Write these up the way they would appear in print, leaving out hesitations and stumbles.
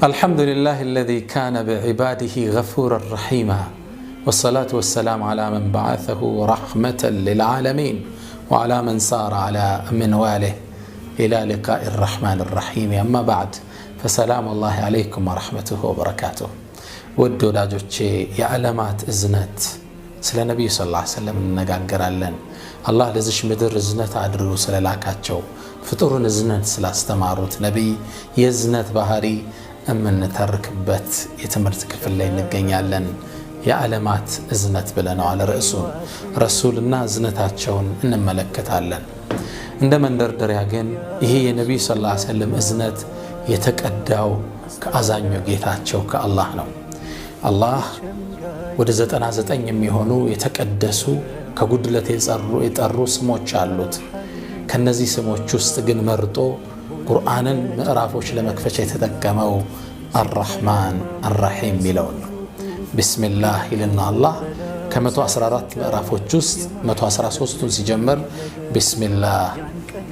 الحمد لله الذي كان بعباده غفورا رحيما والصلاة والسلام على من بعثه رحمة للعالمين وعلى من سار على منواله إلى لقاء الرحمن الرحيم. أما بعد فسلام الله عليكم ورحمته وبركاته. ودو لاجوچي يا علامات إزنت سلا نبي صلى الله عليه وسلم نغاغرالن الله لزش مدر إزنت አድርጎ ስለላካቸው ፍጡሩን إزنت ስላስተማሩት ነብይ የዝነት ባህሪ እምንተርክበት የትምህርት ክፍል ላይ እንገኛለን። የዓለማት እዝነት ብለናል ርዕሱን። ረሱልና እዝነታቸውን እንመለከታለን። እንደ መንደርደሪያ ግን ይሄ የነብይ ሰለላሁ ዐለይሂ ወሰለም እዝነት የተቀዳው ከአዛኙ ጌታቸው ከአላህ ነው። አላህ ወደ 99 የሚሆኑ የተቀደሱ ከጉድለት የጠሩ ስሞች አሉት። ከነዚህ ስሞች ውስጥ ግን መርጦ ቁርአንን ምዕራፎች ለመክፈቻ የተጠቀመው አርራህማን አርራሂም ይለውን ቢስሚላህ ይልና አላህ ከ114 ምዕራፎች ውስጥ 113ቱን ሲጀምር ቢስሚላህ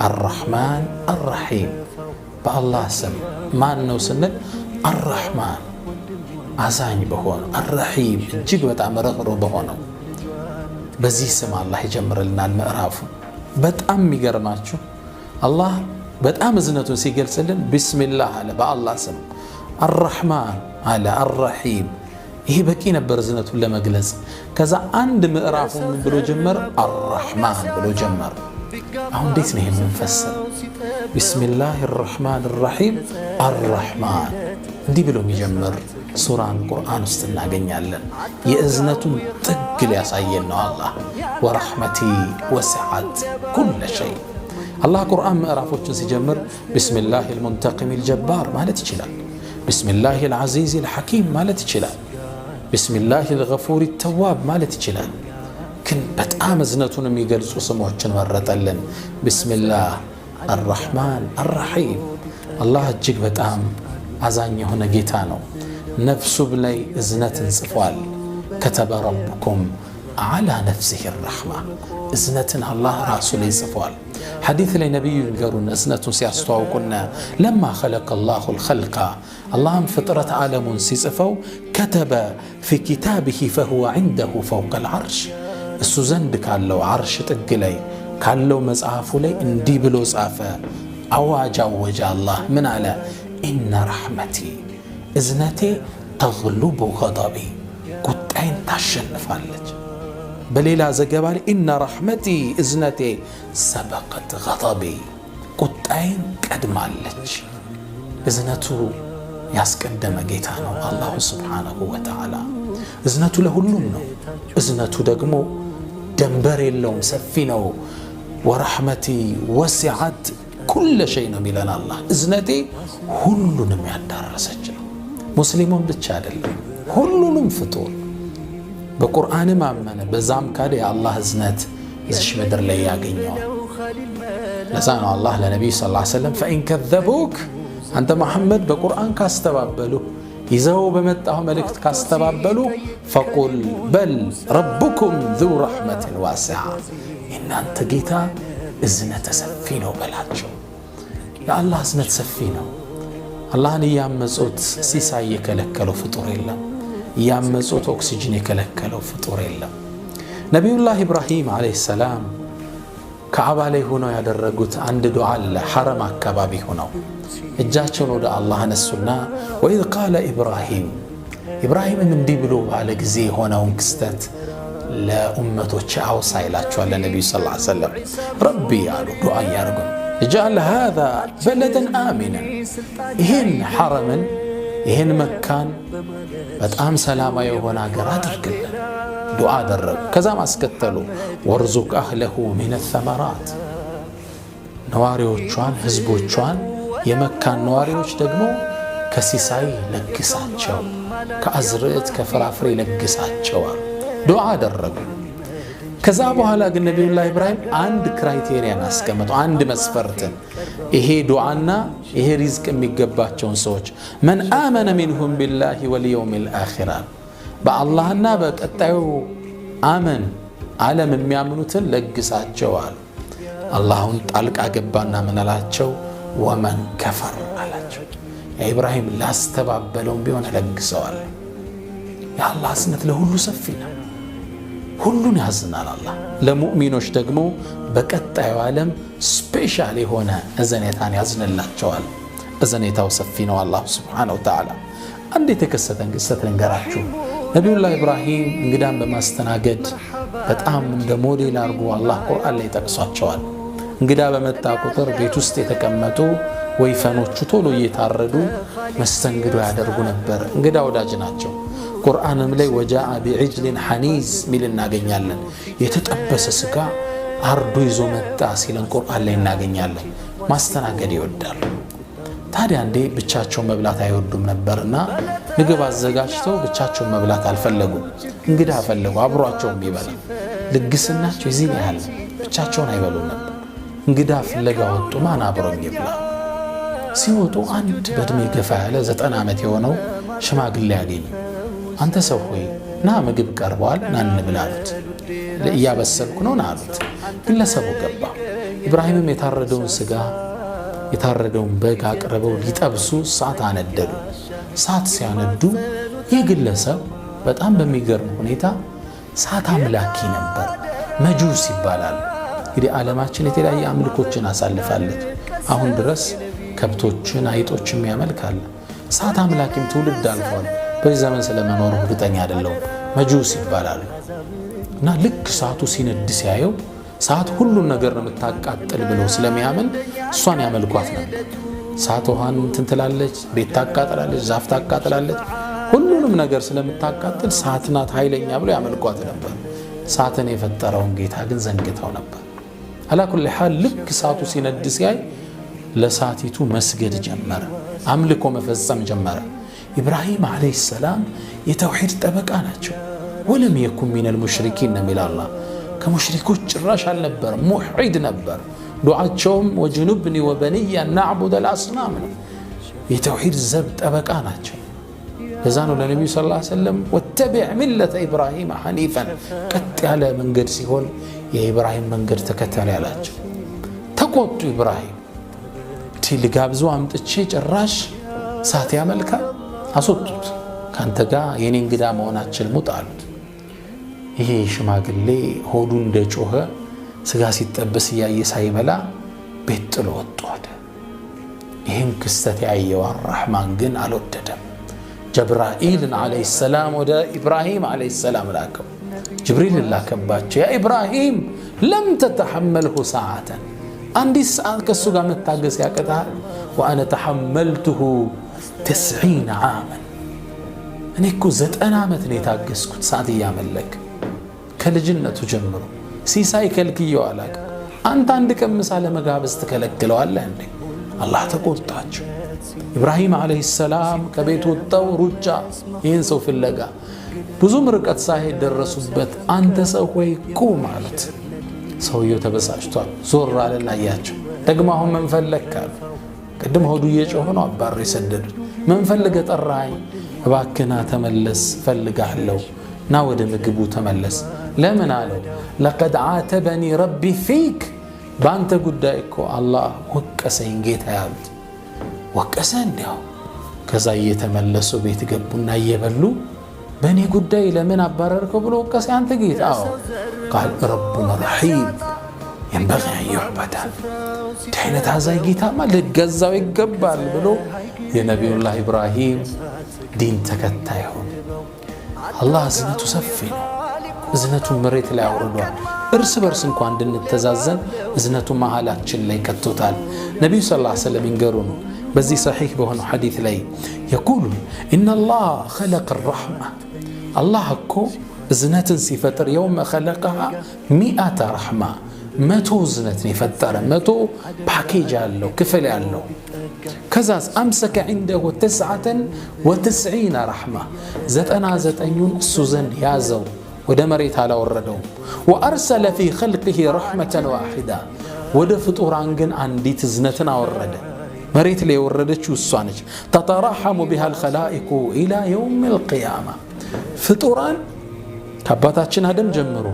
አርራህማን አርራሂም በአላህ ስም ማን ነው ስንል አርራህማን አዛኝ በሆነው አርራሂም እጅግ በጣም ርኅሩህ በሆነው በዚህ ስም አላህ ይጀምርልናል ምዕራፉ። በጣም የሚገርማችሁ አላህ በጣም እዝነቱን ሲገልጽልን ቢስሚላህ አለ በአላህ ስም፣ አርራህማን አለ አርራሂም። ይሄ በቂ ነበር እዝነቱን ለመግለጽ። ከዛ አንድ ምዕራፉን ብሎ ጀመር አርራህማን ብሎ ጀመር። አሁን እንዴት ነው የምንፈሰው? ቢስሚላህ አርራህማን አርራሂም አርራህማን እንዲህ ብሎ የሚጀምር ሱራን ቁርአን ውስጥ እናገኛለን። የእዝነቱን ጥግ ሊያሳየን ነው አላህ። ወረሕመቲ ወሲዐት ኩለ ሸይ። አላህ ቁርአን ምዕራፎችን ሲጀምር ቢስሚላህ አልሙንተቂም አልጀባር ማለት ይችላል። ቢስሚላህ አልዓዚዝ አልሐኪም ማለት ይችላል። ቢስሚላህ አልገፉር አልተዋብ ማለት ይችላል። ግን በጣም እዝነቱን የሚገልጹ ስሞችን መረጠልን። ቢስሚላህ አርራህማን አርራሂም። አላህ እጅግ በጣም አዛኝ የሆነ ጌታ ነው። ነፍሱ ላይ እዝነትን ጽፏል። ከተበ ረብኩም አላ ነፍሲሂ الرحمة እዝነትን አላህ ራሱ ላይ ጽፏል። ሐዲስ ላይ ነብዩ ይገሩን እዝነቱን ሲያስተዋውቁና ለማ خلق الله الخلق አላህም ፍጥረት ዓለሙን ሲጽፈው ከተበ في كتابه فهو عنده فوق العرش እሱ ዘንድ ካለው ዓርሽ ጥግ ላይ ካለው መጽሐፉ ላይ እንዲህ ብሎ ጻፈ። አዋጅ አወጀ አላህ ምን አለ? ኢነ ረሕመቲ እዝነቴ ተግሉቡ ገضቢ ቁጣዬን ታሸንፋለች። በሌላ ዘገባ ላይ ኢነ ረሕመቲ እዝነቴ ሰበቀት ገضቢ ቁጣዬን ቀድማለች። እዝነቱ ያስቀደመ ጌታ ነው አላሁ ስብሓነሁ ወተዓላ። እዝነቱ ለሁሉም ነው። እዝነቱ ደግሞ ደንበር የለውም፣ ሰፊ ነው። ወረሕመቲ ወሲዐት ኩለ ሸይ ነው የሚለን አላህ። እዝነቴ ሁሉንም ያዳረሰች ነው። ሙስሊሙን ብቻ አይደለም፣ ሁሉንም ፍጡር በቁርአንም አመነ በዛም ካደ የአላህ እዝነት እዚሽ ምድር ላይ ያገኘዋል። ለዛ ነው አላህ ለነቢዩ ሰለላሁ ዐለይሂ ወሰለም ፈኢን ከዘቡክ አንተ መሐመድ በቁርአን ካስተባበሉ ይዘው በመጣው መልእክት ካስተባበሉ ፈቁል በል ረቡኩም ዙ ረሕመትን ዋሲዓ እናንተ ጌታ እዝነተ ሰፊ ነው በላቸው። የአላህ እዝነት ሰፊ ነው። አላህን እያመጹት ሲሳይ የከለከለው ፍጡር የለም። እያመጹት ኦክሲጅን የከለከለው ፍጡር የለም። ነቢዩላህ ኢብራሂም ዓለይሂ ሰላም ከዓባ ላይ ሆነው ያደረጉት አንድ ዱዓ አለ። ሐረም አካባቢ ሆነው እጃቸውን ወደ አላህ አነሱና ወኢዝ ቃለ ኢብራሂምም እንዲህ ብሎ ባለ ጊዜ የሆነውን ክስተት ለኡመቶች አውሳ ይላቸዋል ለነቢዩ ሰለላሁ ዐለይሂ ወሰለም። ረቢ አሉ ዱዓ እያደረጉ እጅዐል ሃዛ በለደን አሚነን ይህን ሐረምን ይህን መካን በጣም ሰላማዊ የሆነ ሀገር አድርግልን ዱዓ አደረጉ። ከዛም አስከተሉ ወርዙቅ አህለሁ ሚነ ተመራት ነዋሪዎቿን ህዝቦቿን የመካን ነዋሪዎች ደግሞ ከሲሳይ ለግሳቸው፣ ከአዝርዕት ከፍራፍሬ ለግሳቸዋል ዱዓ አደረጉ። ከዛ በኋላ ግን ነቢዩላህ ኢብራሂም አንድ ክራይቴሪያን አስቀመጡ፣ አንድ መስፈርትን። ይሄ ዱዓና ይሄ ሪዝቅ የሚገባቸውን ሰዎች መን አመነ ሚንሁም ቢላሂ ወልየውሚል አኺር በአላህና በቀጣዩ አመን ዓለም የሚያምኑትን ለግሳቸዋል። አላሁን ጣልቃ ገባና ምን አላቸው? ወመን ከፈር አላቸው። ኢብራሂም ላስተባበለው ቢሆን ለግሰዋል። የአላህ እዝነት ለሁሉ ሰፊ ነው። ሁሉን ያዝናል አላህ። ለሙእሚኖች ደግሞ በቀጣዩ ዓለም ስፔሻል የሆነ እዘኔታን ያዝንላቸዋል። እዘኔታው ሰፊ ነው። አላህ ሱብሓነሁ ወተዓላ አንድ የተከሰተን ክስተት ልንገራችሁ። ነቢዩላህ ኢብራሂም እንግዳን በማስተናገድ በጣም እንደ ሞዴል አድርጎ አላህ ቁርአን ላይ ጠቅሷቸዋል። እንግዳ በመጣ ቁጥር ቤት ውስጥ የተቀመጡ ወይፈኖቹ ቶሎ እየታረዱ መስተንግዶ ያደርጉ ነበር። እንግዳ ወዳጅ ናቸው። ቁርአንም ላይ ወጃአ ቢዕጅሊን ሐኒዝ ሚል እናገኛለን። የተጠበሰ ስጋ አርዶ ይዞ መጣ ሲለን ቁርአን ላይ እናገኛለን። ማስተናገድ ይወዳሉ። ታዲያ እንዴ ብቻቸውን መብላት አይወዱም ነበርና ምግብ አዘጋጅተው ብቻቸውን መብላት አልፈለጉም። እንግዳ ፈለጉ አብሯቸውም ይበላ። ልግስናቸው እዚህ ያህል ብቻቸውን አይበሉም ነበር። እንግዳ ፍለጋ ወጡ። ማን አብሮኝ ይብላ? ሲወጡ አንድ በእድሜ ገፋ ያለ 90 ዓመት የሆነው ሽማግሌ ያገኙ። አንተ ሰው ሆይ ና ምግብ ቀርቧል ና እንብላ አሉት። እያበሰልኩ ነው ና አሉት። ግለሰቡ ገባ። ኢብራሂምም የታረደውን በግ አቅርበው ሊጠብሱ እሳት አነደዱ። እሳት ሲያነዱ የግለሰብ በጣም በሚገርም ሁኔታ እሳት አምላኪ ነበር። መጁስ ይባላል። እንግዲህ ዓለማችን የተለያየ አምልኮችን አሳልፋለች። አሁን ድረስ ከብቶችን አይጦችን ያመልካል። እሳት አምላኪም ትውልድ አልፏል። በዚህ ዘመን ስለመኖሩ እርግጠኛ አይደለሁም። መጁስ ይባላል። እና ልክ እሳቱ ሲነድ ሲያየው እሳት ሁሉን ነገር ነው የምታቃጥል ብሎ ስለሚያምን እሷን ያመልኳት ነበር። እሳት ውሃን እንትን ትላለች፣ ቤት ታቃጥላለች፣ ዛፍ ታቃጥላለች። ሁሉንም ነገር ስለምታቃጥል እሳት ናት ኃይለኛ ብሎ ያመልኳት ነበር። እሳትን የፈጠረውን ጌታ ግን ዘንግተው ነበር። አላኩል ሐል ልክ እሳቱ ሲነድ ሲያይ ለእሳቲቱ መስገድ ጀመረ፣ አምልኮ መፈጸም ጀመረ። ኢብራሂም ዓለይሂ ሰላም የተውሂድ ጠበቃ ናቸው። ወለም የኩን ሚነል ሙሽሪኪን ነው የሚል አላህ። ከሙሽሪኮች ጭራሽ አልነበር፣ ሙሕዒድ ነበር። ዱዓቸውም ወጅኑብኒ ወበንያ ናዕቡደ ልአስናም ነው። የተውሂድ ዘብ ጠበቃ ናቸው። ለዛ ነው ለነቢዩ ሰለላሁ ዐለይሂ ወሰለም ወተቢዕ ሚለተ ኢብራሂም ሐኒፈን፣ ቀጥ ያለ መንገድ ሲሆን የኢብራሂም መንገድ ተከተል ያላቸው። ተቆጡ። ኢብራሂም ልጋብዙ አምጥቼ ጭራሽ እሳት ያመልካል፣ አስወጡት። ካንተ ጋር የኔ እንግዳ መሆናችን ሙጥ አሉት። ይሄ ሽማግሌ ሆዱ እንደጮኸ ስጋ ሲጠበስ እያየ ሳይበላ ቤት ጥሎ ወጥቷል። ይህን ክስተት ያየው አራሕማን ግን አልወደደም። ጀብራኢልን ዓለይሂ ሰላም ወደ ኢብራሂም ዓለይሂ ሰላም ላከው። ጅብሪል ላከባቸው። ያ ኢብራሂም ለም ተተሐመልሁ ሰዓተን፣ አንዲት ሰዓት ከእሱ ጋር መታገስ ያቅታል። ወአነ ተሐመልቱሁ 90 ዓመን፣ እኔ እኮ 90 ዓመት ነው የታገስኩት ሰዓት እያመለክ ከልጅነቱ ጀምሮ ሲሳይ ከልክየው አላውቅም። አንተ አንድ ቀን ምሳ ለመጋበዝ ትከለክለዋለህ እንዴ? አላህ ተቆጣቸው። ኢብራሂም ዓለይሂ ሰላም ከቤት ወጣው ሩጫ ይህን ሰው ፍለጋ። ብዙም ርቀት ሳይሄድ ደረሱበት። አንተ ሰው ሆይ ቁም ማለት። ሰውየው ተበሳጭቷል። ዞር አለና አያቸው። ደግሞ አሁን ምን ፈለግክ አሉ። ቅድም ሆዱ እየጮኸ ነው አባሮ የሰደዱት። ምን ፈልገህ ጠራኸኝ? እባክና ተመለስ ፈልጋለሁ፣ ና ወደ ምግቡ ተመለስ። ለምን አለው? ለቀድ ዓተበኒ ረቢ ፊክ፣ በአንተ ጉዳይ እኮ አላህ ወቀሰኝ ጌታ ያሉት። ወቀሰ እንዲያው። ከዛ እየተመለሱ ቤት ገቡና እየበሉ በእኔ ጉዳይ ለምን አባረርከው ብሎ ወቀሰ አንተ ጌታ? አዎ ቃል ረቡና ረሒም የንበغ አን ዩዕበድ፣ እንዲህ አይነት አዛኝ ጌታማ ልገዛው ይገባል ብሎ የነቢዩላህ ኢብራሂም ዲን ተከታይ ሆነ። አላህ እዝነቱ ሰፊ ነው። እዝነቱን መሬት ላይ አውርዷል። እርስ በርስ እንኳን እንድንተዛዘን እዝነቱ መሃላችን ላይ ከቶታል። ነቢዩ ሰለላሁ ዐለይሂ ወሰለም ይንገሩን በዚህ ሰሒህ በሆነው ሐዲት ላይ የቁሉ ኢነላህ ኸለቀ ረሕማ፣ አላህ እኮ እዝነትን ሲፈጥር የውመ ኸለቀሃ 100 ረሕማ፣ 100 እዝነትን የፈጠረ 100 ፓኬጅ ያለው ክፍል ያለው። ከዛስ አምሰከ ዒንደሁ 99 ረሕማ፣ 99ን እሱ ዘንድ ያዘው፣ ወደ መሬት አላወረደውም። ወአርሰለ ፊ ኸልቅህ ረሕመተን ዋሒዳ፣ ወደ ፍጡራን ግን አንዲት እዝነትን አወረደ። መሬት ላይ የወረደችው እሷ ነች። ተተራሐሙ ቢሃ አልኸላኢቁ ኢላ የውም አልቅያማ፣ ፍጡራን ከአባታችን አደም ጀምሮ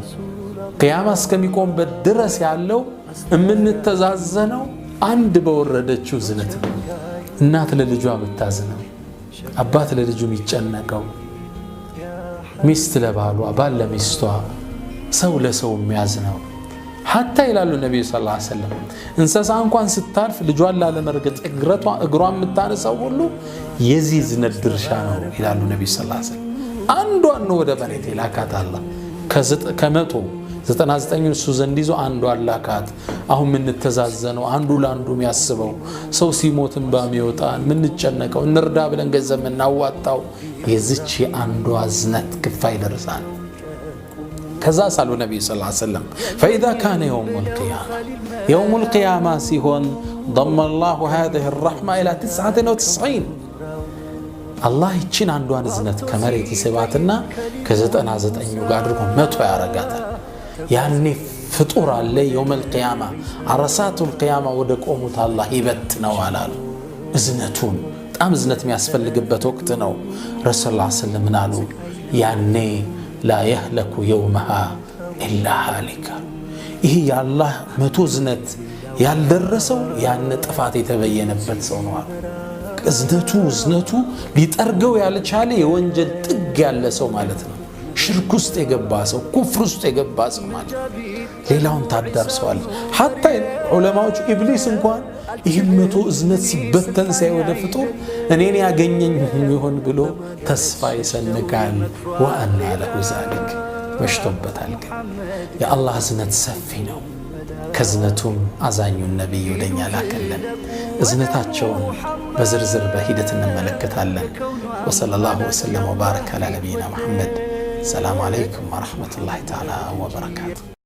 ቅያማ እስከሚቆምበት ድረስ ያለው የምንተዛዘነው አንድ በወረደችው እዝነት ነው። እናት ለልጇ የምታዝነው፣ አባት ለልጁ የሚጨነቀው፣ ሚስት ለባሏ፣ ባል ለሚስቷ፣ ሰው ለሰው የሚያዝነው ሐታ ይላሉ ነብዩ ሰለላሁ ዐለይሂ ወሰለም እንስሳ እንኳን ስታልፍ ልጇን ላለመርገጥ እግሯን የምታነሳው ሁሉ የዚህ ዝነት ድርሻ ነው ይላሉ ነብዩ ሰለላሁ ዐለይሂ ወሰለም። አንዷን ነው ወደ መሬት የላካት አላህ ከመቶ 99 እሱ ዘንድ ይዞ አንዷን ላካት። አሁን ምን ተዛዘነው አንዱ ለአንዱ የሚያስበው ሰው ሲሞትን ባሚወጣን ምን ጨነቀው እንርዳ ብለን ገንዘብ እናዋጣው የዚች አንዷ ዝነት ክፋይ ደርሳን። ከዛ ሳሉ ነብዩ ሰለላሁ ዐለይሂ ወሰለም فاذا كان يوم القيامه ሲሆን ضم الله هذه الرحمه الى 99 አላህ ይችን አንዷን ዝነት ከመሬት ይስባትና ከ99 ጋር አድርጎ 100 ያረጋታል። ያኔ ፍጡር አለ يوم القيامه عرصات القيامه ወደ ቆሙት አላህ ይበትነው አላሉ። እዝነቱን በጣም እዝነት የሚያስፈልግበት ወቅት ነው። ረሱል ሰለላሁ ዐለይሂ ወሰለም አሉ ያኔ لا يهلك يومها إلا هالك ይሄ ያላህ 100 ዝነት ያልደረሰው ያን ጥፋት የተበየነበት ሰው ነው። ዝነቱ ሊጠርገው ያልቻለ የወንጀል ጥግ ያለ ሰው ማለት ነው። ሽርክ ውስጥ የገባ ሰው፣ ኩፍር ውስጥ የገባ ሰው ማለት ሌላውን ታዳርሰዋል። ሐታ ዑለማዎች ኢብሊስ እንኳን ይህን 100 ዝነት ሲበተን ሳይ ወደ ፍጡር እኔን ያገኘኝ ይሆን ብሎ ተስፋ ይሰንቃል። ወአና ለሁ ዛሊክ መሽቶበታል። ግን የአላህ ዝነት ሰፊ ነው። ከዝነቱም አዛኙን ነብይ ወደኛ ላከልን። እዝነታቸውን በዝርዝር በሂደት እንመለከታለን። ወሰለላሁ ወሰለም ወባረከ አላ ነቢይና ሙሐመድ። ሰላም አለይኩም ወራህመቱላሂ ተዓላ ወበረካቱ።